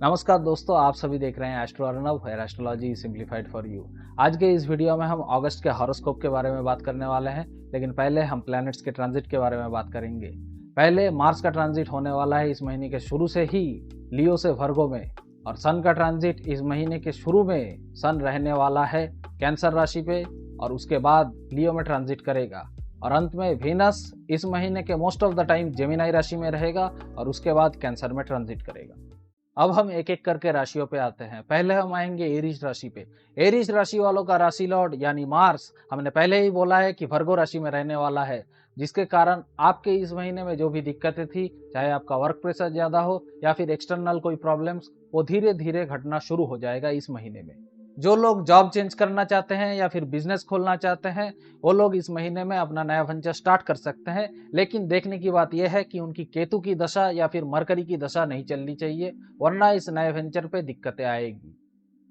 नमस्कार दोस्तों, आप सभी देख रहे हैं astro Arnav here astrology simplified for you. आज के इस वीडियो में हम अगस्त के हॉरोस्कोप के बारे में बात करने वाले हैं, लेकिन पहले हम प्लैनेट्स के ट्रांजिट के बारे में बात करेंगे। पहले मार्स का ट्रांजिट होने वाला है इस महीने के शुरू से ही लियो से वर्गो में, और सन का ट्रांजिट इस महीने के शुरू में सन रहने वाला है कैंसर राशि पे, और उसके बाद लियो में ट्रांजिट करेगा, और अंत में वीनस इस महीने के most of the time Gemini राशि में रहेगा और उसके बाद कैंसर में ट्रांजिट करेगा। अब हम एक एक करके राशियों पे आते हैं। पहले हम आएंगे एरीज राशि पे। एरीज राशि वालों का राशि लॉर्ड यानी मार्स हमने पहले ही बोला है कि वर्गो राशि में रहने वाला है, जिसके कारण आपके इस महीने में जो भी दिक्कतें थी, चाहे आपका वर्क प्रेशर ज्यादा हो या फिर एक्सटर्नल कोई प्रॉब्लम्स, वो धीरे धीरे घटना शुरू हो जाएगा इस महीने में। जो लोग जॉब चेंज करना चाहते हैं या फिर बिजनेस खोलना चाहते हैं, वो लोग इस महीने में अपना नया वेंचर स्टार्ट कर सकते हैं, लेकिन देखने की बात यह है कि उनकी केतु की दशा या फिर मरकरी की दशा नहीं चलनी चाहिए, वरना इस नए वेंचर पे दिक्कतें आएगी।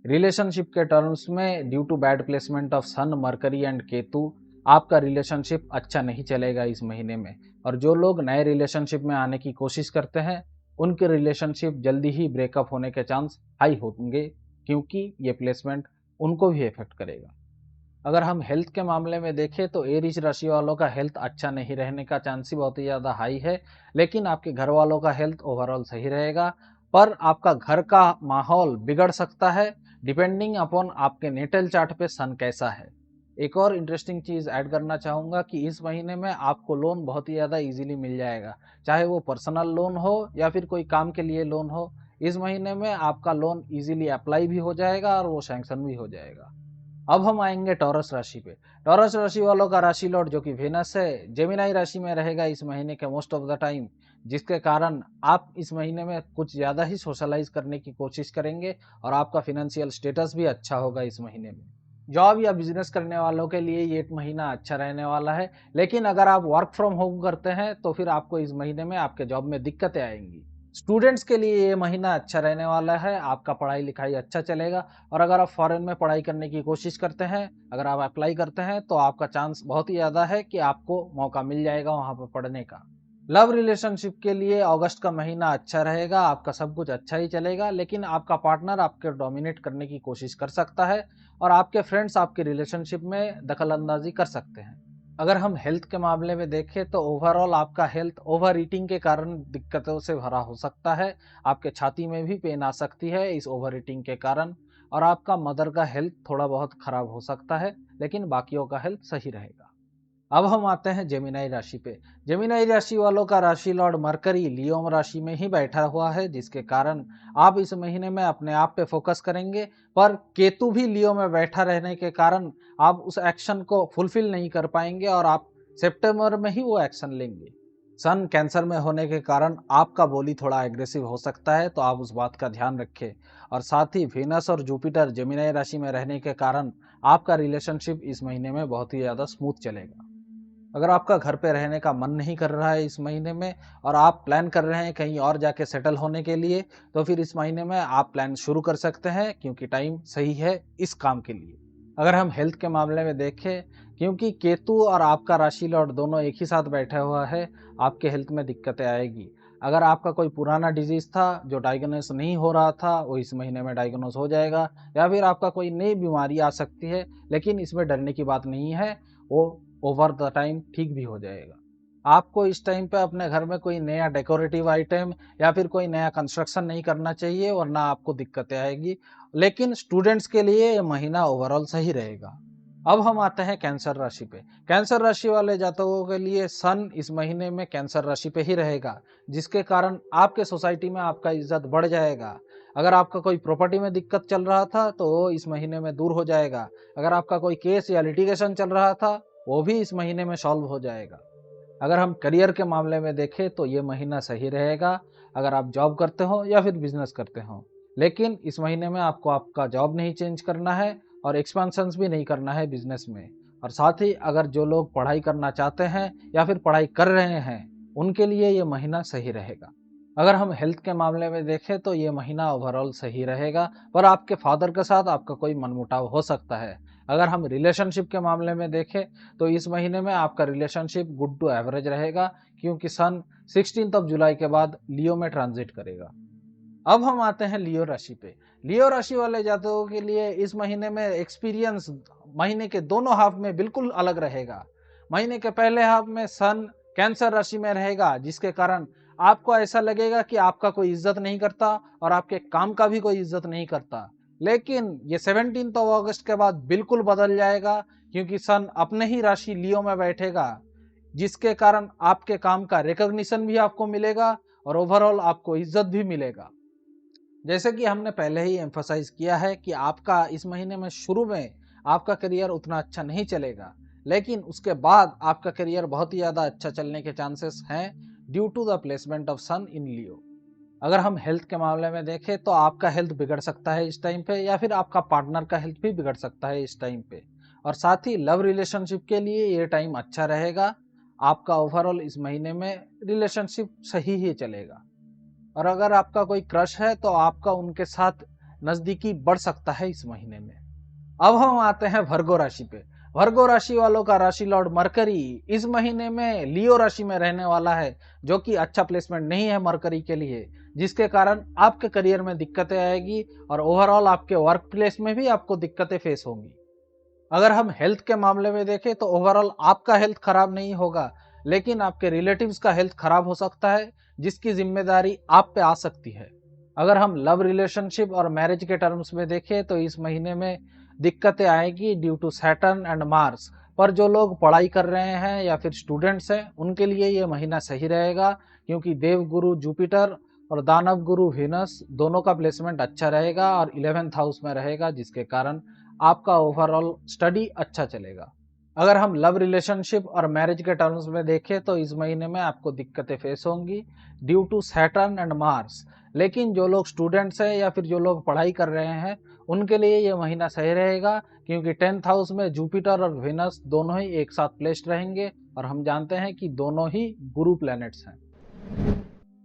रिलेशनशिप के टर्म्स में due to bad placement of sun, Mercury and Ketu, आपका रिलेशनशिप अच्छा नहीं चलेगा इस महीने में। और जो लोग नए रिलेशनशिप में आने की कोशिश करते हैं, उनके रिलेशनशिप जल्दी ही ब्रेकअप होने के चांस हाई होंगे, क्योंकि ये प्लेसमेंट उनको भी इफेक्ट करेगा। अगर हम हेल्थ के मामले में देखें तो एरीज राशि वालों का हेल्थ अच्छा नहीं रहने का चांस ही बहुत ही ज़्यादा हाई है, लेकिन आपके घर वालों का हेल्थ ओवरऑल सही रहेगा। पर आपका घर का माहौल बिगड़ सकता है डिपेंडिंग अपॉन आपके नेटल चार्ट पे सन कैसा है। एक और इंटरेस्टिंग चीज़ ऐड करना चाहूँगा कि इस महीने में आपको लोन बहुत ही ज़्यादा इजीली मिल जाएगा, चाहे वो पर्सनल लोन हो या फिर कोई काम के लिए लोन हो। इस महीने में आपका लोन इजीली अप्लाई भी हो जाएगा और वो सैंक्शन भी हो जाएगा। अब हम आएंगे टॉरस राशि पे। टॉरस राशि वालों का राशि लॉर्ड जो कि वेनस है, जेमिनी राशि में रहेगा इस महीने के मोस्ट ऑफ द टाइम, जिसके कारण आप इस महीने में कुछ ज़्यादा ही सोशलाइज करने की कोशिश करेंगे और आपका फिनेंशियल स्टेटस भी अच्छा होगा इस महीने में। जॉब या बिजनेस करने वालों के लिए ये महीना अच्छा रहने वाला है, लेकिन अगर आप वर्क फ्रॉम होम करते हैं तो फिर आपको इस महीने में आपके जॉब में दिक्कतें आएंगी। स्टूडेंट्स के लिए ये महीना अच्छा रहने वाला है, आपका पढ़ाई लिखाई अच्छा चलेगा, और अगर आप फॉरेन में पढ़ाई करने की कोशिश करते हैं, अगर आप अप्लाई करते हैं, तो आपका चांस बहुत ही ज़्यादा है कि आपको मौका मिल जाएगा वहाँ पर पढ़ने का। लव रिलेशनशिप के लिए अगस्त का महीना अच्छा रहेगा, आपका सब कुछ अच्छा ही चलेगा, लेकिन आपका पार्टनर आपके डोमिनेट करने की कोशिश कर सकता है और आपके फ्रेंड्स आपके रिलेशनशिप में दखल अंदाजी कर सकते हैं। अगर हम हेल्थ के मामले में देखें तो ओवरऑल आपका हेल्थ ओवर ईटिंग के कारण दिक्कतों से भरा हो सकता है। आपके छाती में भी पेन आ सकती है इस ओवर ईटिंग के कारण, और आपका मदर का हेल्थ थोड़ा बहुत खराब हो सकता है, लेकिन बाकियों का हेल्थ सही रहेगा। अब हम आते हैं जेमिनी राशि पे। जेमिनी राशि वालों का राशि लॉर्ड मरकरी लियो राशि में ही बैठा हुआ है, जिसके कारण आप इस महीने में अपने आप पे फोकस करेंगे, पर केतु भी लियो में बैठा रहने के कारण आप उस एक्शन को फुलफिल नहीं कर पाएंगे और आप सितंबर में ही वो एक्शन लेंगे। सन कैंसर में होने के कारण आपका बोली थोड़ा एग्रेसिव हो सकता है, तो आप उस बात का ध्यान रखें। और साथ ही वेनस और जुपिटर जेमिनी राशि में रहने के कारण आपका रिलेशनशिप इस महीने में बहुत ही ज़्यादा स्मूथ चलेगा। अगर आपका घर पे रहने का मन नहीं कर रहा है इस महीने में और आप प्लान कर रहे हैं कहीं और जाके सेटल होने के लिए, तो फिर इस महीने में आप प्लान शुरू कर सकते हैं, क्योंकि टाइम सही है इस काम के लिए। अगर हम हेल्थ के मामले में देखें, क्योंकि केतु और आपका राशि लॉर्ड दोनों एक ही साथ बैठा हुआ है, आपके हेल्थ में दिक्कतें आएगी। अगर आपका कोई पुराना डिजीज था जो डायग्नोस नहीं हो रहा था, वो इस महीने में डायग्नोस हो जाएगा, या फिर आपका कोई नई बीमारी आ सकती है, लेकिन इसमें डरने की बात नहीं है, वो ओवर द टाइम ठीक भी हो जाएगा। आपको इस टाइम पे अपने घर में कोई नया डेकोरेटिव आइटम या फिर कोई नया कंस्ट्रक्शन नहीं करना चाहिए, वरना आपको दिक्कतें आएगी। लेकिन स्टूडेंट्स के लिए ये महीना ओवरऑल सही रहेगा। अब हम आते हैं कैंसर राशि पे। कैंसर राशि वाले जातकों के लिए सन इस महीने में कैंसर राशि पे ही रहेगा, जिसके कारण आपके सोसाइटी में आपका इज्जत बढ़ जाएगा। अगर आपका कोई प्रॉपर्टी में दिक्कत चल रहा था तो वो इस महीने में दूर हो जाएगा। अगर आपका कोई केस या लिटिगेशन चल रहा था, वो भी इस महीने में सॉल्व हो जाएगा। अगर हम करियर के मामले में देखें तो ये महीना सही रहेगा, अगर आप जॉब करते हो या फिर बिजनेस करते हो। लेकिन इस महीने में आपको आपका जॉब नहीं चेंज करना है और एक्सपेंशंस भी नहीं करना है बिजनेस में। और साथ ही अगर जो लोग पढ़ाई करना चाहते हैं या फिर पढ़ाई कर रहे हैं, उनके लिए ये महीना सही रहेगा। अगर हम हेल्थ के मामले में देखें तो ये महीना ओवरऑल सही रहेगा, पर आपके फादर के साथ आपका कोई मनमुटाव हो सकता है। अगर हम रिलेशनशिप के मामले में देखें तो इस महीने में आपका रिलेशनशिप गुड टू एवरेज रहेगा, क्योंकि सन 16 जुलाई के बाद लियो में ट्रांजिट करेगा। अब हम आते हैं लियो राशि पे। लियो राशि वाले जातकों के लिए इस महीने में एक्सपीरियंस महीने के दोनों हाफ में बिल्कुल अलग रहेगा। महीने के पहले हाफ में सन कैंसर राशि में रहेगा, जिसके कारण आपको ऐसा लगेगा कि आपका कोई इज्जत नहीं करता और आपके काम का भी कोई इज्जत नहीं करता। लेकिन ये 17 अगस्त के बाद बिल्कुल बदल जाएगा, क्योंकि सन अपने ही राशि लियो में बैठेगा, जिसके कारण आपके काम का रिकॉग्निशन भी आपको मिलेगा और ओवरऑल आपको इज्जत भी मिलेगा। जैसे कि हमने पहले ही एम्फसाइज किया है कि आपका इस महीने में शुरू में आपका करियर उतना अच्छा नहीं चलेगा, लेकिन उसके बाद आपका करियर बहुत ही ज़्यादा अच्छा चलने के चांसेस हैं due to the placement of sun in Leo. अगर हम हेल्थ के मामले में देखें तो आपका हेल्थ बिगड़ सकता है इस टाइम पे, या फिर आपका पार्टनर का हेल्थ भी बिगड़ सकता है इस टाइम पे। और साथ ही लव रिलेशनशिप के लिए ये टाइम अच्छा रहेगा। आपका ओवरऑल इस महीने में रिलेशनशिप सही ही चलेगा। और अगर आपका कोई क्रश है तो आपका उनके साथ नजदीकी बढ़ सकता है इस महीने में। अब हम आते हैं वर्गो राशि पे। वर्गो राशि वालों का राशि लॉर्ड मरकरी इस महीने में लियो राशि में रहने वाला है, जो कि अच्छा प्लेसमेंट नहीं है मरकरी के लिए, जिसके कारण आपके करियर में दिक्कतें आएगी और ओवरऑल आपके वर्क प्लेस में भी आपको दिक्कतें फेस होंगी। अगर हम हेल्थ के मामले में देखें तो ओवरऑल आपका हेल्थ खराब नहीं होगा, लेकिन आपके रिलेटिव्स का हेल्थ खराब हो सकता है, जिसकी जिम्मेदारी आप पे आ सकती है। अगर हम लव रिलेशनशिप और मैरिज के टर्म्स में देखें तो इस महीने में दिक्कतें आएगी due to Saturn and Mars. पर जो लोग पढ़ाई कर रहे हैं या फिर स्टूडेंट्स हैं, उनके लिए ये महीना सही रहेगा, क्योंकि देव गुरु जुपिटर और दानव गुरु वीनस दोनों का प्लेसमेंट अच्छा रहेगा और 11th हाउस में रहेगा, जिसके कारण आपका ओवरऑल स्टडी अच्छा चलेगा। अगर हम लव रिलेशनशिप और मैरिज के टर्म्स में देखें तो इस महीने में आपको दिक्कतें फेस होंगी due to Saturn and Mars. लेकिन जो लोग स्टूडेंट्स हैं या फिर जो लोग पढ़ाई कर रहे हैं, उनके लिए ये महीना सही रहेगा, क्योंकि 10th हाउस में जुपिटर और वेनस दोनों ही एक साथ प्लेस्ड रहेंगे और हम जानते हैं कि दोनों ही गुरु प्लैनेट्स हैं।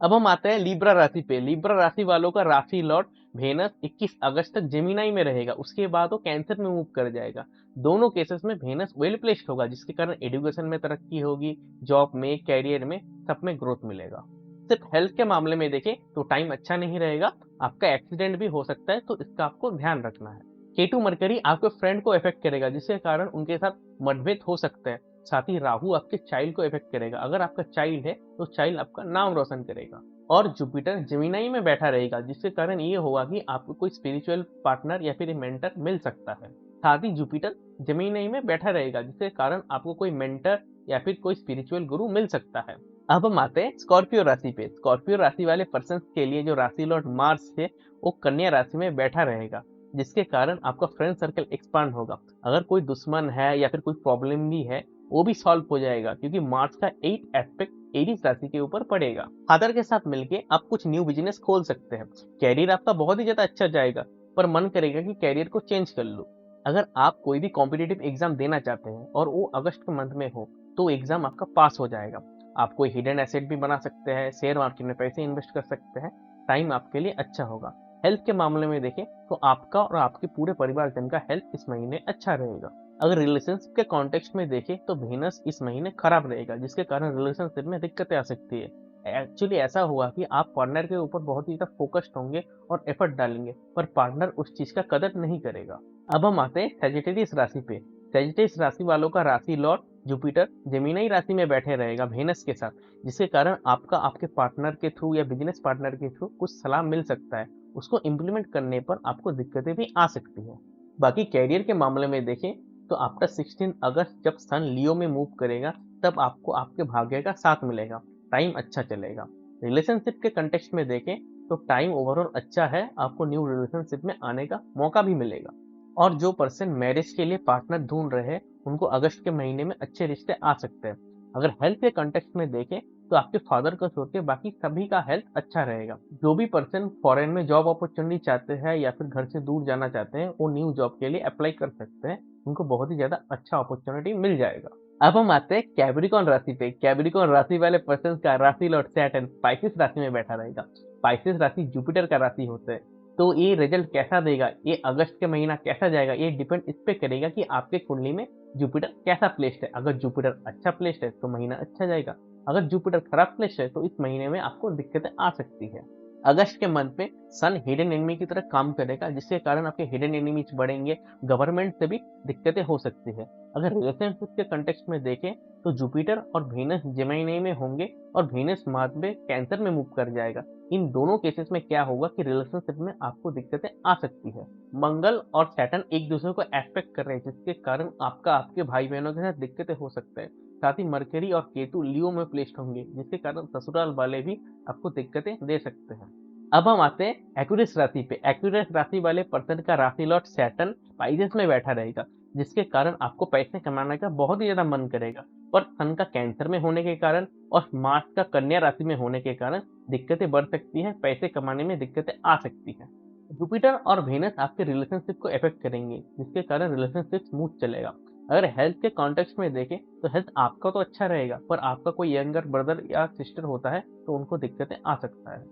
अब हम आते हैं लिब्रा राशि पे। लिब्रा राशि वालों का राशि लॉर्ड वेनस 21 अगस्त तक जेमिनी में रहेगा, उसके बाद वो कैंसर में मूव कर जाएगा। दोनों केसेस में वेनस वेल प्लेस्ड होगा, जिसके कारण एजुकेशन में तरक्की होगी, जॉब में, कैरियर में, सब में ग्रोथ मिलेगा। सिर्फ हेल्थ के मामले में देखें तो टाइम अच्छा नहीं रहेगा, आपका एक्सीडेंट भी हो सकता है, तो इसका आपको ध्यान रखना है। केटू मरकरी आपके फ्रेंड को इफेक्ट करेगा, जिसके कारण उनके साथ मतभेद हो सकता है। साथ ही राहु आपके चाइल्ड को इफेक्ट करेगा, अगर आपका चाइल्ड है तो चाइल्ड आपका नाम रोशन करेगा। और जुपिटर जेमिनी में बैठा रहेगा, जिसके कारण ये होगा कि आपको कोई स्पिरिचुअल पार्टनर या फिर मेंटर मिल सकता है। साथ ही जुपिटर जेमिनी में बैठा रहेगा, जिसके कारण आपको कोई मेंटर या फिर कोई स्पिरिचुअल गुरु मिल सकता है। अब हम आते हैं स्कॉर्पियो राशि पे। स्कॉर्पियो राशि वाले पर्सन के लिए जो राशि लॉर्ड मार्स है वो कन्या राशि में बैठा रहेगा, जिसके कारण आपका फ्रेंड सर्कल एक्सपांड होगा। अगर कोई दुश्मन है या फिर कोई प्रॉब्लम भी है, वो भी सॉल्व हो जाएगा, क्योंकि मार्स का 8 एस्पेक्ट एरीज राशि के ऊपर पड़ेगा। फादर के साथ मिलके आप कुछ न्यू बिजनेस खोल सकते हैं। कैरियर आपका बहुत ही ज्यादा अच्छा जाएगा, पर मन करेगा कि कैरियर को चेंज कर लो। अगर आप कोई भी कॉम्पिटिटिव एग्जाम देना चाहते हैं और वो अगस्त के मंथ में हो, तो एग्जाम आपका पास हो जाएगा। आप कोई हिडन एसेट भी बना सकते हैं, शेयर मार्केट में पैसे इन्वेस्ट कर सकते हैं। टाइम आपके लिए अच्छा होगा। हेल्थ के मामले में देखें तो आपका और आपके पूरे परिवारजन का हेल्थ इस महीने अच्छा रहेगा। अगर रिलेशनशिप के कॉन्टेक्स्ट में देखें तो वेनस इस महीने खराब रहेगा, जिसके कारण रिलेशनशिप में दिक्कतें आ सकती है। एक्चुअली ऐसा हुआ कि आप पार्टनर के ऊपर बहुत ही ज्यादा फोकस्ड होंगे और एफर्ट डालेंगे, पर पार्टनर उस चीज का कदर नहीं करेगा। अब हम आते हैं सेजिटेरियस राशि पे। सेजिटेरियस राशि वालों का राशि लॉर्ड जुपिटर जेमिनी राशि में बैठे रहेगा वेनस के साथ, जिसके कारण आपका आपके पार्टनर के थ्रू या बिजनेस पार्टनर के थ्रू कुछ सलाह मिल सकता है। उसको इम्प्लीमेंट करने पर आपको दिक्कतें भी आ सकती है। बाकी कैरियर के मामले में देखें तो आफ्टर 16 अगस्त जब सन लियो में मूव करेगा, तब आपको आपके भाग्य का साथ मिलेगा, टाइम अच्छा चलेगा। रिलेशनशिप के कंटेक्स्ट में देखें तो टाइम ओवरऑल अच्छा है, आपको न्यू रिलेशनशिप में आने का मौका भी मिलेगा। और जो पर्सन मैरिज के लिए पार्टनर ढूंढ रहे हैं, उनको अगस्त के महीने में अच्छे रिश्ते आ सकते हैं। अगर हेल्थ के कंटेक्स्ट में देखें तो आपके फादर को छोड़ के बाकी सभी का हेल्थ अच्छा रहेगा। जो भी पर्सन फॉरेन में जॉब अपॉर्चुनिटी चाहते हैं या फिर घर से दूर जाना चाहते हैं, वो न्यू जॉब के लिए अप्लाई कर सकते हैं, उनको बहुत ही ज्यादा अच्छा अपॉर्चुनिटी मिल जाएगा। अब हम आते हैं कैप्रिकॉर्न राशि पे। कैप्रिकॉर्न राशि वाले पर्सन का राशि लॉर्ड सैटर्न स्पाइसिस राशि में बैठा रहेगा। स्पाइसिस राशि जुपिटर का राशि होता है, तो ये रिजल्ट कैसा देगा, ये अगस्त के महीना कैसा जाएगा, ये डिपेंड इस पे करेगा कि आपके कुंडली में जुपिटर कैसा प्लेस्ड है। अगर जुपिटर अच्छा प्लेस्ड है तो महीना अच्छा जाएगा, अगर जुपिटर खराब प्लेस्ड है तो इस महीने में आपको दिक्कतें आ सकती है। अगस्त के मंथ में सन हिडन एनिमी की तरह काम करेगा, जिसके कारण आपके हिडन एनिमीज बढ़ेंगे, गवर्नमेंट से भी दिक्कतें हो सकती है। अगर रिलेशनशिप के कंटेक्स्ट में देखें तो जुपिटर और वीनस जेमिनी में होंगे और वीनस मार्च में कैंसर में मूव कर जाएगा। इन दोनों केसेस में क्या होगा कि रिलेशनशिप में आपको दिक्कतें आ सकती है। मंगल और सैटर्न एक दूसरे को एस्पेक्ट कर रहे हैं, जिसके कारण आपके भाई बहनों के साथ दिक्कतें हो सकते हैं। साथ ही मरकरी और केतु लियो में प्लेस्ड होंगे, जिसके कारण ससुराल वाले भी आपको दिक्कतें दे सकते हैं। अब हम आते हैं एक्वेरियस राशि पे। एक्वेरियस राशि वाले पर्सन का राशि लॉर्ड सैटर्न पाइसेस में बैठा रहेगा, जिसके कारण आपको पैसे कमाने का बहुत ही ज्यादा मन करेगा। पर सन का कैंसर में होने के कारण और मार्स का कन्या राशि में होने के कारण दिक्कतें बढ़ सकती हैं, पैसे कमाने में दिक्कतें आ सकती हैं। जुपिटर और वेनस आपके रिलेशनशिप को इफेक्ट करेंगे, जिसके कारण रिलेशनशिप स्मूथ चलेगा। अगर हेल्थ के कॉन्टेक्स्ट में देखें तो हेल्थ आपका तो अच्छा रहेगा, पर आपका कोई यंगर ब्रदर या सिस्टर होता है तो उनको दिक्कतें आ सकता है।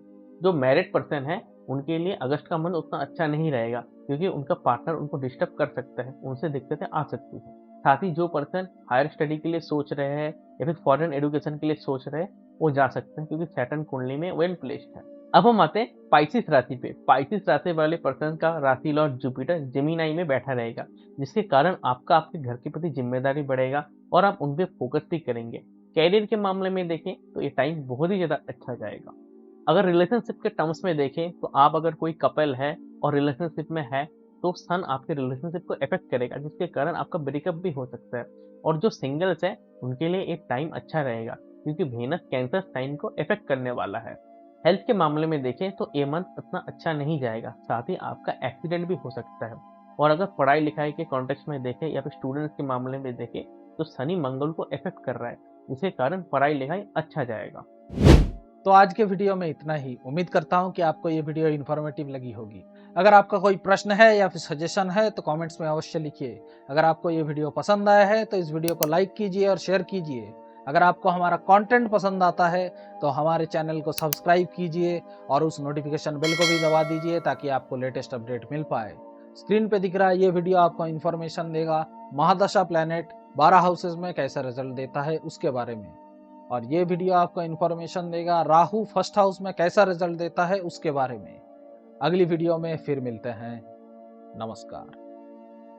जो मैरिड पर्सन है उनके लिए अगस्त का मंथ उतना अच्छा नहीं रहेगा, क्योंकि उनका पार्टनर उनको डिस्टर्ब कर सकता है, उनसे दिक्कतें आ सकती हैं। साथ ही जो पर्सन हायर स्टडी के लिए सोच रहे हैं या फिर फॉरेन एजुकेशन के लिए सोच रहे हैं वो जा सकते हैं, क्योंकि सैटर्न कुंडली में वेल प्लेस्ड है। अब हम आते हैं पाइसिस राशि पे। पाइसिस राशि वाले पर्सन का राशि लॉर्ड जुपिटर जेमिनी में बैठा रहेगा, जिसके कारण आपके घर के प्रति जिम्मेदारी बढ़ेगा और आप उन पे फोकस भी करेंगे। कैरियर के मामले में देखें तो ये टाइम बहुत ही ज्यादा अच्छा जाएगा। अगर रिलेशनशिप के टर्म्स में देखें तो आप अगर कोई कपल है और रिलेशनशिप में है तो सन आपके रिलेशनशिप को इफेक्ट करेगा, जिसके कारण आपका ब्रेकअप भी हो सकता है। और जो सिंगल्स है उनके लिए एक टाइम अच्छा रहेगा, क्योंकि वेनस कैंसर साइन को इफेक्ट करने वाला है। हेल्थ के मामले में देखें तो ये मंथ उतना अच्छा नहीं जाएगा, साथ ही आपका एक्सीडेंट भी हो सकता है। और अगर पढ़ाई लिखाई के कॉन्टेक्स्ट में देखें या फिर स्टूडेंट्स के मामले में देखें तो शनि मंगल को इफेक्ट कर रहा है, जिसके कारण पढ़ाई लिखाई अच्छा जाएगा। तो आज के वीडियो में इतना ही। उम्मीद करता हूं कि आपको ये वीडियो इन्फॉर्मेटिव लगी होगी। अगर आपका कोई प्रश्न है या फिर सजेशन है तो कमेंट्स में अवश्य लिखिए। अगर आपको ये वीडियो पसंद आया है तो इस वीडियो को लाइक कीजिए और शेयर कीजिए। अगर आपको हमारा कंटेंट पसंद आता है तो हमारे चैनल को सब्सक्राइब कीजिए और उस नोटिफिकेशन बेल को भी दबा दीजिए, ताकि आपको लेटेस्ट अपडेट मिल पाए। स्क्रीन पे दिख रहा है ये वीडियो आपको इन्फॉर्मेशन देगा महादशा प्लैनेट 12 हाउसेज में कैसा रिजल्ट देता है उसके बारे में, और ये वीडियो आपको इन्फॉर्मेशन देगा राहु फर्स्ट हाउस में कैसा रिजल्ट देता है उसके बारे में। अगली वीडियो में फिर मिलते हैं। नमस्कार।